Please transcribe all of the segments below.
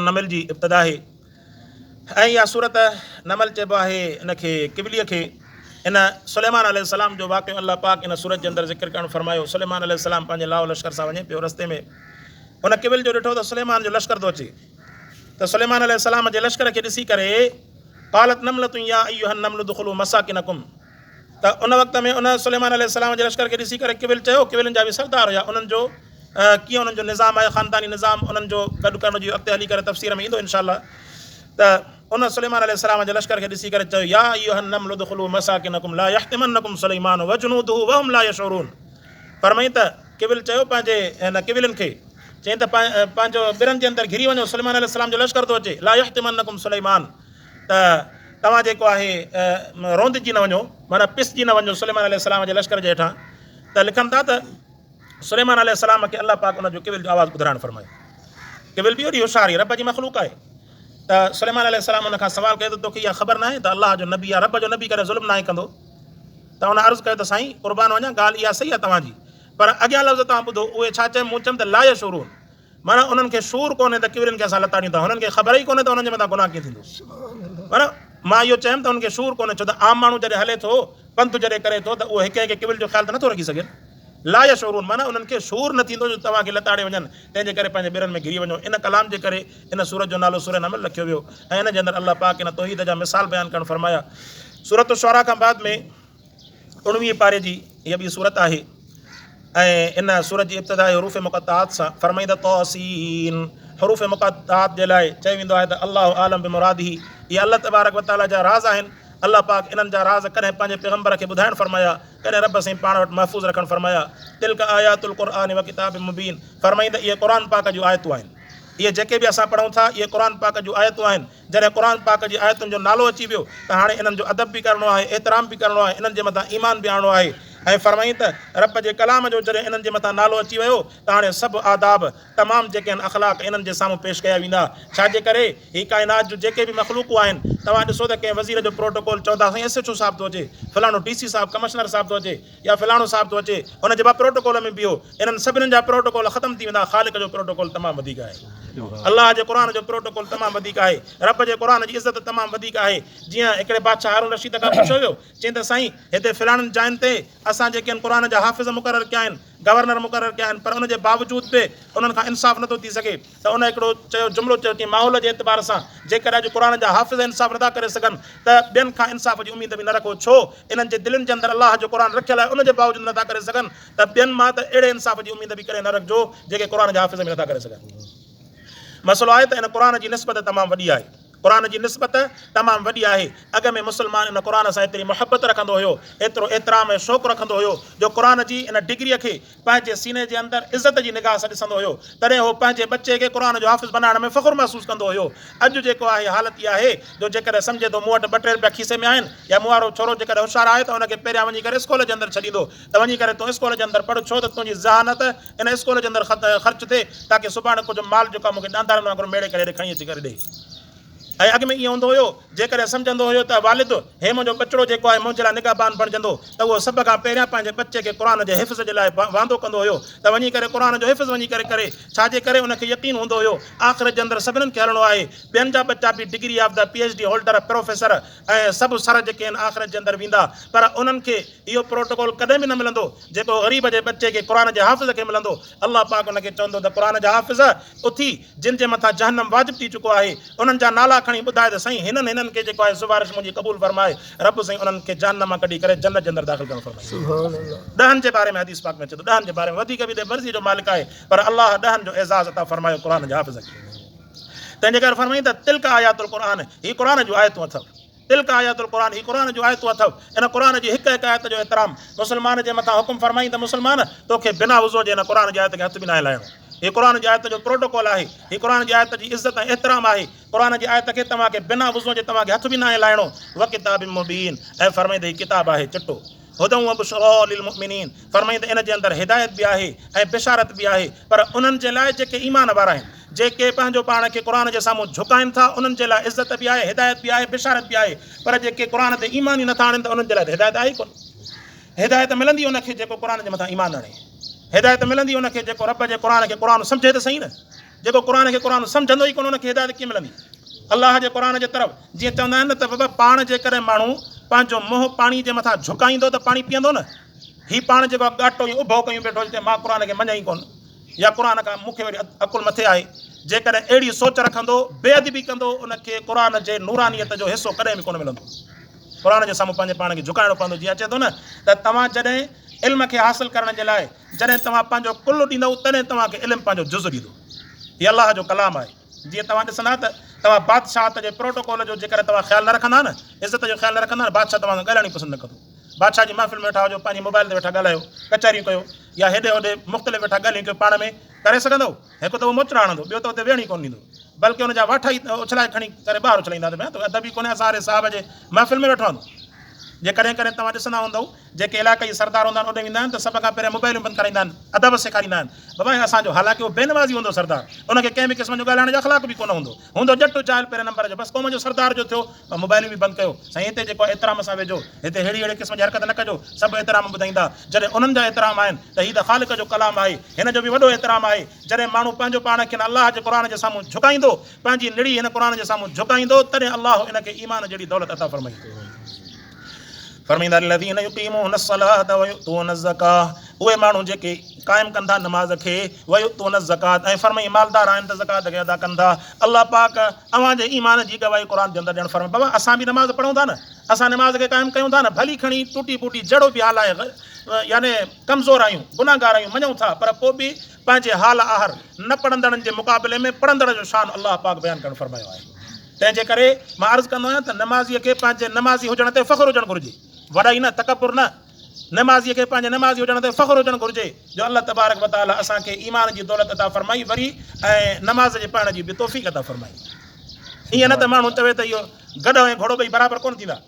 नमल जी इब्तिदा आहे ऐं इहा सूरत नमल चइबो आहे इनखे किबलीअ खे। इन सुलेमान अलैहिस्सलाम जो वाक़ियो अल्लाह पाक इन सूरत जे अंदरि ज़िक्र करणु फरमायो। सुलेमान अलैहिस्सलाम पंहिंजे लाओ लश्कर सां वञे पियो, रस्ते में उन किबिल जो ॾिठो त सुलेमान जो लश्कर थो अचे, त सुलेमान अलैहिस्सलाम जे लश्कर खे ॾिसी करे क़ालत नमलतु या अय्युहन नमलु दुख़ुलू मसाकिनकुम, त उन वक़्त में उन सुलेमान अलैहिस्सलाम जे लश्कर खे ॾिसी करे किबिल चयो, किबिलनि जा बि सरदार हुया, उन्हनि जो कीअं उन्हनि जो निज़ाम आहे, ख़ानदानी निज़ाम उन्हनि जो गॾु करण जी अॻिते हली करे तफ़सीर में ईंदो इंशाअल्लाह। त उन सुलेमान अलैहिस्सलाम जे लश्कर खे ॾिसी करे चयो या अय्युहन नमलु दुख़ुलू मसाकिनकुम ला यहतिमन्नकुम सुलैमान व जुनूदुहु व हुम ला यशऊरून। फरमाई त किबिल चयो पंहिंजे हिन किबिलनि खे, चई त पंहिंजो बिरनि जे अंदरि घिरी वञो, सुलेमान अलैहिस्सलाम जो लश्कर थो अचे, ला यहतिमन्नकुम सुलैमान, त तव्हां जेको आहे रोंदिजी न वञो, माना पिसजी न वञो सुलेमान अलैहिस्सलाम जे लश्कर जे हेठां। त लिखनि था त सुलेमान अलैहिस्सलाम खे अल्लाह पाक उन जो किबिल जो आवाज़ु ॿुधाइणु फरमायो। किबिल बि वॾी होशियारी, रब जी मख़लूक आहे। त सुलेमान अलैहिस्सलाम उन खां सवाल कयो त तोखे इहा ख़बर न आहे त अल्लाह जो नबी आहे, रब जो नबी करे ज़ुल्म न आहे कंदो? त उन अर्ज़ु कयो त साईं क़ुर्बान वञा, ॻाल्हि इहा सही आहे तव्हांजी, पर अॻियां लफ़्ज़ तव्हां ॿुधो, उहे छा चयो? मूं चयुमि त ला यशऊरून, माना उन्हनि खे शूर कोन्हे त किबिलनि खे असां लताड़ियूं था, हुननि खे ख़बर ई कोन्हे त हुननि जे मथां गुनाह कीअं थींदो। माना मां इहो चयुमि त हुननि खे शूर कोन्हे, छो त आम माण्हू जॾहिं हले थो, पंधु जॾहिं करे थो, त उहो हिकु किबिल जो ख़्यालु त नथो रखी सघे। ला यशऊरून माना उन्हनि खे शूर न थींदो जो तव्हांखे लताड़े वञनि, तंहिंजे करे पंहिंजे बिरनि में घिरी वञो। इन कलाम जे करे इन सूरत जो नालो सूरह नमल रखियो वियो ऐं इन जे अंदरि अल्लाह पाक इन तौहीद जा मिसाल बयानु करणु फरमाया। सूरत शुअरा खां बाद में 19 पारे जी इहा ॿी सूरत आहे ऐं इन सूरत जी इब्तिदा हरूफ़ मुक़त्ताआत सां। फरमाईंदा तौसीन, हरूफ़ मुक़त्ताआत जे लाइ चयो वेंदो आहे त अल्लाहु आलम बिमुरादिही, इहे अल्लाह तबारक व तआला जा राज़ आहिनि। अल्लाह पाक इन्हनि जा राज़ कॾहिं पंहिंजे पैगम्बर खे ॿुधाइणु फरमाया, कॾहिं रब साईं पाण वटि महफ़ूज़ रखणु फरमाया। तिल्क आयातुल क़ुरआन व किताब मुबीन, फरमाईंदा इहे क़ुर पाक जूं आयतूं आहिनि। इहे जेके बि असां पढ़ूं था इहे क़ुर पाक जूं आयतूं आहिनि। जॾहिं क़ुर पाक जी आयतुनि जो नालो अची वियो त हाणे इन्हनि जो अदब बि करिणो आहे, एतिराम बि करिणो आहे, इन्हनि जे मथां ईमान बि आणणो आहे। ऐं फरमाई त रब जे कलाम जो जॾहिं इन्हनि जे मथां नालो अची वियो त हाणे सभु आदाब तमामु जेके आहिनि अख़लाक इन्हनि जे साम्हूं पेश कया वेंदा। छाजे करे ही काइनात जूं जेके बि मख़लूक़ूं आहिनि, तव्हां ॾिसो त कंहिं वज़ीर जो प्रोटोकॉल चवंदा साईं SHO साहिब थो अचे, फलाणो DC साहिबु कमिश्नर साहिबु थो अचे या फलाणो साहिबु थो अचे, हुन जे प्रोटोकॉल में बीहो, इन्हनि सभिनीनि जा प्रोटोकॉल ख़तमु थी वेंदा। ख़ालिक जो प्रोटोकॉल तमामु वधीक आहे, अल्लाह जे क़ुर जो प्रोटोकॉल तमामु वधीक आहे, रब जे क़ुर जी इज़त तमामु वधीक आहे। जीअं हिकिड़े बादशाह हारून रशीद खां पुछियो वियो, चई त साईं हिते फलाणनि जायुनि ते असां जेके आहिनि क़ुर जा हाफ़िज़ मुक़ररु कया आहिनि, गवर्नर मुक़ररु कया आहिनि, पर उनजे बावजूद बि उन्हनि खां इंसाफ़ नथो थी सघे। त उन हिकिड़ो चयो जुमिलो चयो कि माहौल जे एतबार सां जेकॾहिं अॼु क़ुर जा हाफ़िज़ इंसाफ़ नथा करे सघनि त ॿियनि खां इंसाफ़ जी उमेद बि न रखो। छो? इन्हनि जे दिलनि जे अंदरि अलाह जो क़ुर रखियलु आहे, उनजे बावजूद नथा करे सघनि, त ॿियनि मां त अहिड़े इंसाफ़ जी उमेद बि करे न रखिजो जेके क़ुर जा हाफ़िज़ बि नथा करे सघनि। मसइलो आहे त इन क़ुर जी निस्बत तमामु वॾी आहे, क़ुर जी निस्बत तमामु वॾी आहे। अॻ में मुस्लमान इन क़ुर सां एतिरी मुहबत रखंदो हुयो, एतिरो एतिराम ऐं शौक़ु रखंदो हुयो जो क़ुर जी इन डिग्रीअ खे पंहिंजे सीने जे अंदरि इज़त जी निगाह सां ॾिसंदो हुयो। तॾहिं उहो पंहिंजे बचे खे क़ुर जो हाफ़िज़ बनाइण में फ़ख़ुरु महसूसु कंदो हुयो। अॼु जेको आहे हालत इहा आहे जो जेकॾहिं सम्झे थो मूं वटि 2-3 रुपया खीसे में आहिनि या मूं वारो छोरो जेकॾहिं होशियारु आहे त हुनखे पहिरियां वञी करे स्कूल जे अंदरि छॾींदो त वञी करे तूं स्कूल जे अंदरि पढ़, छो त तुंहिंजी ज़हानत इन स्कूल जे अंदरि ख़र्चु थिए ताकी सुभाणे कुझु माल जेको आहे मूंखे ॾांधारनि वांगुरु मेड़े करे खणी अची करे ॾे। ऐं अॻु में ईअं हूंदो हुयो जेकॾहिं सम्झंदो हुयो त वालिद हे मुंहिंजो बचिड़ो जेको आहे मुंहिंजे लाइ निगाहबान बणिजंदो त उहो सभ खां पहिरियां पंहिंजे बचे खे क़ुर जे हिफ़्ज़ जे लाइ वांदो कंदो हुयो त वञी करे क़ुर जो हिफ़्ज़ वञी करे छाजे करे उनखे यकीन हूंदो हुयो आख़िरत जे अंदरि सभिनीनि खे हलणो आहे। ॿियनि जा बचा बि degree of the PhD holder, professor ऐं सभु सर जेके आहिनि आख़िरत जे अंदरि वेंदा, पर उन्हनि खे इहो प्रोटोकॉल कॾहिं बि न मिलंदो जेको ग़रीब जे बचे खे क़ुर जे हाफ़िज़ खे मिलंदो। अल्लाह पाक उनखे चवंदो त क़ुर जा हाफ़िज़ उथी जिन जे मथां जहन्नम वाजिबु थी चुको आहे उन्हनि जा नाला खणी ॿुधाए त साईं हिननि खे जेको आहे सिफ़ारिश मुंहिंजी क़बूल फरमाए, रब साईं उन्हनि खे जहन्नम मां कढी करे जन्नत जे अंदरि दाख़िल करणु फरमाए। 10 जे बारे में हदीस पाक में अचे थो, 10 जे बारे में वधीक बि मर्ज़ी जो मालिक आहे, पर अल्लाह 10 जो एज़ाज़ अता फरमायो क़ुर जे हाफ़िज़ खे। तंहिंजे करे फरमाई त तिल्क आयातुल क़ुरआन, ही क़ुर जूं आयतूं अथव, तिल्क आयातुल क़ुरआन, ही क़ुर जूं आयतूं अथव। इन क़ुर जी हिकु हिकु आयत जो एतिराम मुस्लमान जे मथां हुकुम फरमाई त मुस्लमान तोखे बिना वुज़ू जे इन क़ुर जी आयत खे हथ बि न हलाइणो। हीअ क़ुर जी आयत जो प्रोटोकॉल आहे, हीअ क़ुर जी आयत जी इज़त ऐं एतिराम आहे। क़ुर जी आयत खे तव्हांखे बिना वुज़ू जे तव्हांखे हथ बि न हलाइणो। व किताब मुबीन, ऐं फरमाईंदे हीअ किताब आहे चिटो, हुदन व बुशरा लिल मुमिनीन, फरमाईंदे इन जे अंदरि हिदायत बि आहे ऐं बिशारत बि आहे, पर उन्हनि जे लाइ जेके ईमान वारा आहिनि, जेके पंहिंजो पाण खे क़ुर जे साम्हूं झुकाइनि था, उन्हनि जे लाइ इज़त बि आहे, हिदायत बि आहे, बिशारत बि आहे। पर जेके क़ुर ते ईमान ई नथा आणनि त उन्हनि जे लाइ हिदायत आहे ई कोन। हिदायत मिलंदी उनखे जेको क़ुर जे मथां ईमान आणे, हिदायत मिलंदी उनखे जेको रब जे क़ुर खे क़ुर सम्झे त सही न। जेको क़ुर खे क़ुर सम्झंदो ई कोन उनखे हिदायत कीअं मिलंदी अलाह जे क़ुर जे तरफ़। जीअं चवंदा आहिनि न त बाबा पाण जे करे माण्हू पंहिंजो मुंहुं पाणी जे मथां झुकाईंदो त पाणी पीअंदो न। हीउ पाण जेको ॻाटो ई उभो कयूं वेठो चए मां क़ुर खे मञा ई कोन या क़ुर खां मूंखे वरी अकुलु मथे आहे। जेकॾहिं अहिड़ी सोच रखंदो बेअदबी कंदो उनखे क़ुर जे नूरानियत जो हिसो कॾहिं बि कोन मिलंदो। क़ुर जे साम्हूं पंहिंजे पाण खे झुकाइणो पवंदो। जीअं अचे थो न त तव्हां जॾहिं इल्म खे हासिल करण जे लाइ जॾहिं तव्हां पंहिंजो कुल्लु ॾींदव तॾहिं तव्हांखे इल्मु पंहिंजो जुज़ ॾींदो। हीअ अलाह जो कलाम आहे। जीअं तव्हां ॾिसंदा त तव्हां बादशाहत जे प्रोटोकॉल जो जेकर तव्हां ख़्यालु न रखंदा न इज़त जो ख़्यालु न रखंदा न बादशाह तव्हां सां ॻाल्हाइण ई पसंदि न कंदो। बादशाह जी महफ़िल में वेठा हुजो पंहिंजी मोबाइल ते वेठा ॻाल्हायो कचहरियूं कयो या हेॾे होॾे मुख़्तलिफ़ वेठा ॻाल्हियूं कयो पाण में करे सघंदो। हिकु त उहो मुचड़ा हणंदो ॿियो त हुते वेहण ई कोन ॾींदो बल्कि हुनजा वाठा ई उछलाए खणी करे ॿाहिरि उछलाईंदा त अदब ई कोन्हे असां साहिब जे महफ़िल में वेठो हूंदो। जे कॾहिं कॾहिं तव्हां ॾिसंदा हूंदव जेके इलाइक़े सरदार हूंदा आहिनि ओॾे वेंदा आहिनि त सभ खां पहिरियों मोबाइलूं बंदि कराईंदा आहिनि अदब सेखारींदा आहिनि बाबा असांजो हालांकि उहो बेनवाज़ी हूंदो सरदार उनखे कंहिं बि क़िस्म जो ॻाल्हाइण जो अख़लाक़ बि कोन हूंदो जटु चाल पहिरें नंबर जो बसि क़ौम जो सरदार जो थियो मोबाइलूं बि बंदि कयो साईं हिते जेको एतिराम सां वेझो हिते अहिड़ी क़िस्म जी हरकत न कजो सभु एतिराम ॿुधाईंदा जॾहिं उन्हनि जा एतिराम आहिनि त हीअ त ख़ालिक जो कलाम आहे हिन जो बि वॾो एतिराम आहे। जॾहिं माण्हू पंहिंजो पाण खे अलाह जे क़ुर जे साम्हूं झुकाईंदो पंहिंजी निड़ी हिन क़ुर जे साम्हूं झुकाईंदो तॾहिं अलाह इनखे ईमान जहिड़ी दौलत अता फरमाईंदो। फरमाईंदा लज़ीन युक़ीमून अस्सलात व युतून ज़कात उहे माण्हू जेके क़ाइमु कंदा नमाज़ खे व युतून ज़कात ऐं फरमाई मालदार आहिनि त ज़कात खे अदा कंदा। अलाह पाक अव्हांजे ईमान जी गवाही क़ुर जे अंदरि ॾियणु फरमाए बाबा असां बि नमाज़ पढ़ूं था न असां नमाज़ खे क़ाइमु कयूं था न भली खणी टुटी फूटी जहिड़ो बि हाल आहे यानी कमज़ोर आहियूं गुनाहगार आहियूं मञूं था पर पोइ बि पंहिंजे हाल आहर न पढ़ंदड़नि जे मुक़ाबले में पढ़ंदड़ जो शान अलाह पाक बयानु करणु फरमायो आहे। तंहिंजे करे मां अर्ज़ु कंदो आहियां त नमाज़ीअ खे पंहिंजे नमाज़ी हुजण ते फ़ख़्रु हुजणु घुरिजे वॾाई न तकबुर न। नमाज़ीअ खे पंहिंजे नमाज़ी हुजण ते फ़ख़्रु हुजणु घुरिजे जो अलाह तबारक व तआला असांखे ईमान जी दौलत अता फरमाई वरी ऐं नमाज़ जे पढ़ण जी बि तौफ़ीक़ अता फरमाई। ईअं न त माण्हू चवे त इहो गॾु ऐं घोड़ो ॿई बराबरि कोन थींदा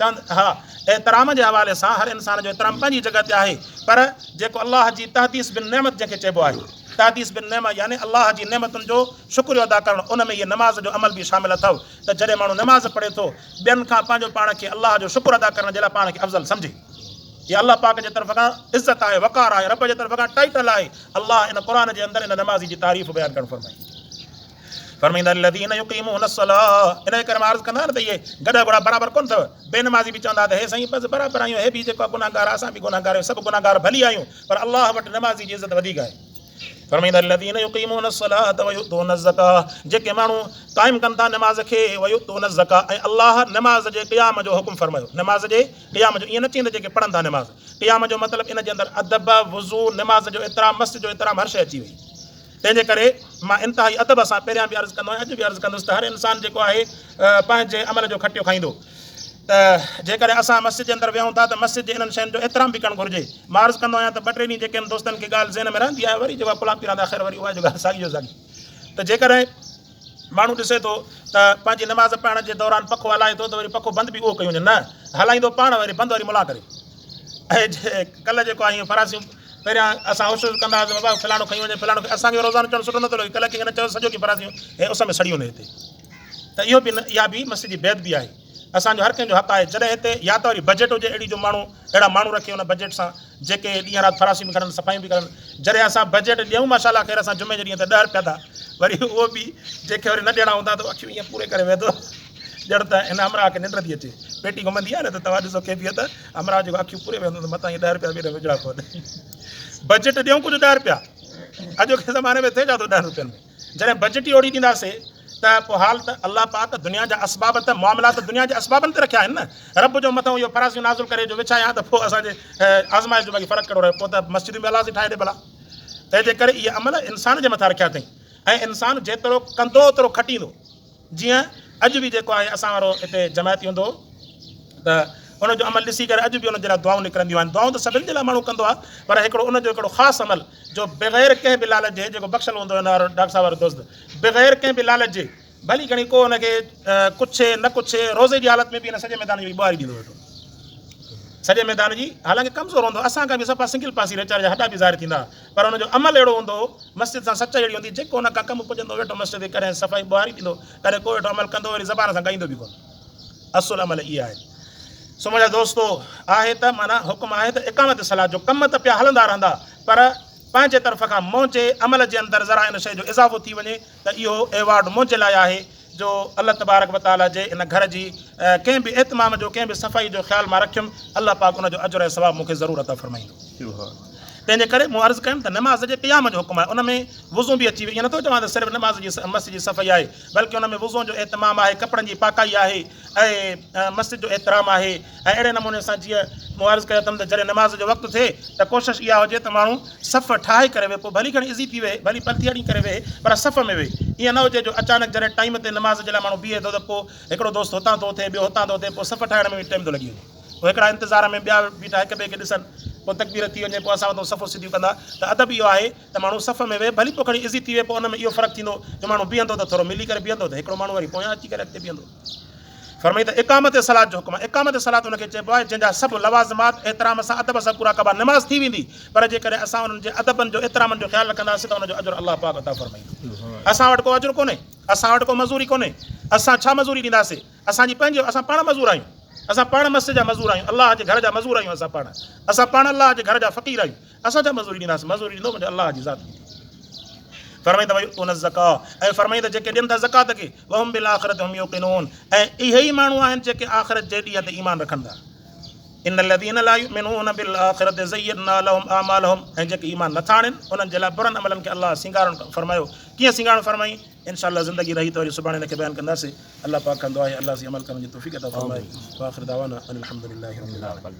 चवनि हा एतिराम जे हवाले सां हर इंसान जो एतिराम पंहिंजी जॻह ते आहे पर जेको अलाह जी तहदीस बिन नेमत जंहिंखे चइबो आहे तहदीस बिन नेमत यानी अलाह जी नेमतुनि जो शुक्रियो अदा करणु उन में इहे नमाज़ जो अमल बि शामिल अथव त जॾहिं माण्हू नमाज़ पढ़े थो ॿियनि खां पंहिंजो पाण खे अलाह जो शुक्र अदा करण जे लाइ पाण खे अफ़ज़ल सम्झे। इहा अलाह पाक जे तरफ़ खां इज़त आहे वक़ार आहे रब जे तरफ़ खां टाइटल आहे। अलाह इन क़ुर जे अंदरि इन नमाज़ी जी तारीफ़ बयानु करणु फरमाई। फरमाईंदा लज़ीन युक़ीमून अस्सलात इन करे मां अर्ज़ु कंदा न त इहे गॾु घोड़ा बराबरि कोन अथव बेनमाज़ी बि चवंदा त हे साईं बसि बराबरि आहियूं हे बि जेको आहे गुनाहगार असां बि गुनाहगार आहियूं सभु गुनाहगार भली आहियूं पर अलाह वटि नमाज़ी जी इज़त वधीक आहे। फरमाईंदा लज़ीन युक़ीमून अस्सलात व युतून ज़कात जेके माण्हू क़ाइमु कनि था नमाज़ खे व युतून ज़कात ऐं अलाह नमाज़ जे क़याम जो हुकुम फरमायो। नमाज़ जे क़याम जो ईअं न चईंदा जेके पढ़नि था नमाज़ क़याम जो मतिलबु इन जे अंदरि अदब वुज़ू नमाज़ जो एतिराम मस्जिद जो एतिराम हर शइ अची वई। तंहिंजे करे मां इंतिहाई अदब सां पहिरियां बि अर्ज़ु कंदो आहियां अॼु बि अर्ज़ु कंदुसि त हर इंसान जेको आहे पंहिंजे अमल जो खटियो खाईंदो त जेकॾहिं असां मस्जिद जे अंदरि विहूं था त मस्जिद जे इन्हनि शयुनि जो एतिराम बि करणु घुरिजे। मां अर्ज़ु कंदो आहियां त ॿ टे ॾींहं जेके आहिनि दोस्तनि खे ॻाल्हि ज़हन में रहंदी आहे वरी जेको पुलां पी रहंदा ख़ैर वरी उहा जो ॻाल्हि साॻी जो साॻी त जेकॾहिं माण्हू ॾिसे थो त पंहिंजी नमाज़ पढ़ण जे दौरान पखो हलाए थो त वरी पखो बंदि बि उहो कयूं न हलाईंदो पाण वरी बंदि वरी मुला करे। ऐं कल्ह जेको आहे फरासियूं पहिरियां असां होश कंदा हुआसीं बाबा फलाणो खई वञे फलाणो असांखे रोज़ानो चवणु सुठो नथो लॻे कल्ह कीअं न चयो सॼो की फरासियूं हे उस में सड़ी वञे हिते त इहो बि न इहा बि मस्जिद जी बैद बि आहे। असांजो हर कंहिंजो हक़ आहे जॾहिं हिते या त वरी बजट हुजे अहिड़ी जो माण्हू अहिड़ा माण्हू रखे हुन बजट सां जेके ॾींहं राति फरासियूं बि करनि सफ़ाइयूं बि करनि। जॾहिं असां बजट ॾियूं माशाला ख़ैर असां जुमे जे ॾींहं त 10 रुपया था वरी उहो बि जेके वरी न ॾियणा हूंदा त अखियूं ईअं पूरे करे वेहंदो ॼण त हिन अमरा खे निंड थी अचे पेटी घुमंदी आहे न त तव्हां ॾिसो कैफ़ियत अमरा जेको अखियूं पूरे वेहंदो त मथां इहे 10 रुपया बि विझणा पवंदा बजट ॾियूं कुझु 10 रुपया अॼोके ज़माने में थिए छा थो 10 रुपयनि में जॾहिं बजट ई ओड़ी ॾींदासीं त पोइ हाल त अलाह पाक दुनिया जा असबाब त मामलात दुनिया जे असबाबनि ते रखिया आहिनि न। रब जो मथां इहो फरासियूं नाज़ुल करे जो विछायां त पोइ असांजे आज़माइश जो बाक़ी फ़र्क़ु कहिड़ो रहे पोइ त मस्जिद में अलाह ठाहे ॾे भला। तंहिंजे करे इहे अमल इंसान जे मथां रखिया अथई ऐं इंसानु जेतिरो कंदो ओतिरो खटींदो। जीअं अॼु बि जेको आहे असां वारो हिते जमायती हूंदो त उनजो अमल ॾिसी करे अॼु बि उनजे लाइ दुआऊं निकिरंदियूं आहिनि। दुआऊं त सभिनि जे लाइ माण्हू कंदो आहे पर हिकिड़ो उनजो हिकिड़ो ख़ासि अमल जो बग़ैर कंहिं बि लालच जे जेको बख़्शल हूंदो हिन वारो डॉक्टर साहब वारो दोस्त बग़ैर कंहिं बि लालच जे भली घणी को हुनखे कुझु न कुझु रोज़े जी हालत में बि हिन सॼे मैदान जी ॿुहारी ॾींदो वेठो सॼे मैदान जी हालांकि कमज़ोर हूंदो असांखां बि सफ़ा सिंगल पासी वीचारे जा हॾा बि ज़ाहिर थींदा पर हुनजो अमल अहिड़ो हूंदो मस्जिद सां सच अहिड़ी हूंदी जेको हुन खां कमु पुॼंदो वेठो मस्जिद करे सफ़ाई ॿुहारी ॾींदो करे को वेठो अमल कंदो वरी ज़बान सां ॻाईंदो बि कोन। असुलु अमल इहा आहे। सो मुंहिंजा दोस्तो आहे त माना हुकुम आहे त इकामत सलाह जो कम त पिया हलंदा रहंदा पर पंहिंजे तरफ़ खां मुंहिंजे अमल जे अंदरि ज़रा इन शइ जो इज़ाफ़ो थी वञे त इहो एवॉर्ड मुंहिंजे लाइ आहे जो अल्लाह तबारक व तआला जे इन घर जी कंहिं बि एतमाम जो कंहिं बि सफ़ाई जो ख़्यालु मां रखियुमि अल्लाह पाक उनजो अजुर ऐं सवाबु मूंखे ज़रूरु अता फ़रमाईंदो। तंहिंजे करे मूं अर्ज़ु कयुमि त नमाज़ जे क़याम जो हुकुम आहे, उन में वुज़ू बि अची वई। ईअं नथो चवां त सिर्फ़ु नमाज़ जी मस्जिद जी सफ़ाई आहे, बल्कि उन में वुज़ू जो एतमाम आहे, कपिड़नि जी पाकाई आहे ऐं मस्जिद जो एतिराम आहे। ऐं अहिड़े नमूने सां जीअं मूं अर्ज़ु कयो अथमि त जॾहिं नमाज़ जो वक़्तु थिए त कोशिशि इहा हुजे त माण्हू सफ़ ठाहे करे वेहे, पोइ भली खणी इज़ी थी वेहे, भली पंथी हणी करे वेहे, पर सफ़ में वेहे। ईअं न हुजे जो अचानक जॾहिं टाइम ते नमाज़ जे लाइ माण्हू बीहे थो त पोइ हिकिड़ो दोस्त हुतां थो थिए, ॿियो हुतां थो थिए, पोइ सफ़ ठाहिण में बि टाइम थो लॻी वञे, पोइ हिकिड़ा इंतज़ार में ॿिया बीठा हिक ॿिए खे ॾिसनि, पोइ तकबीर थी वञे, पोइ असां वटि सफ़ो सिधियूं कंदा। त अदब इहो आहे त माण्हू सफ़ में वेहे, भली पोइ खणी इज़ी थी विए, पोइ उन में इहो फ़र्क़ु थींदो जो माण्हू बीहंदो त थोरो मिली करे बीहंदो, त हिकिड़ो माण्हू वरी पोयां अची करे अॻिते बीहंदो। फरमाई त इक़ामत सलात जो हुकुम आहे। इक़ामत सलात उनखे चइबो आहे जंहिंजा सभु लवाज़िमात एतिराम सां अदब सां पूरा कबा। नमाज़ थी वेंदी, पर जेकॾहिं असां उन्हनि जे अदबनि जो एतिरामनि जो ख़्यालु रखंदासीं त उनजो अजुर अल्लाह पाक अता फ़रमाईंदो। असां वटि को अजुर कोन्हे, असां वटि को मज़ूरी कोन्हे, असां छा मज़ूरी ॾींदासीं? असांजी पंहिंजो, असां पाण मज़ूर आहियूं, असां पाण मस्जिद जा मज़ूर आहियूं, अल्लाह जे घर जा मज़ूर आहियूं, असां पाण अल्लाह जे घर जा फ़क़ीर आहियूं, असां छा मज़ूरी ॾींदासीं? मज़ूरी ॾींदो मुंहिंजो अल्लाह जी ज़ात। फरमाई त भई उन ज़का, ऐं फरमाई त जेके ॾियनि था ज़कात खे वहुम बिल आख़िरत हुम यूक़िनून, ऐं इहे ई माण्हू आहिनि जेके आख़िरत जे ॾींहं ते ईमान रखनि था। इन्नल लज़ीना ला युमिनून बिल आख़िरत ज़य्यना लहुम आमालहुम, ऐं जेके ईमान नथा आणनि उन्हनि जे लाइ बुरनि अमलनि खे अल्लाह सिंगारणु फरमायो। कीअं सिंगारणु फरमाई? इंशाअल्लाह ज़िंदगी रही त वरी सुभाणे हिनखे बयानु कंदासीं। अल्लाह पाक कंदो आहे अल्लाह जी अमल करण जी तौफ़ीक़ अता फ़रमाए। व आख़िर दावाना अनिल हम्दुलिल्लाहि रब्बिल आलमीन।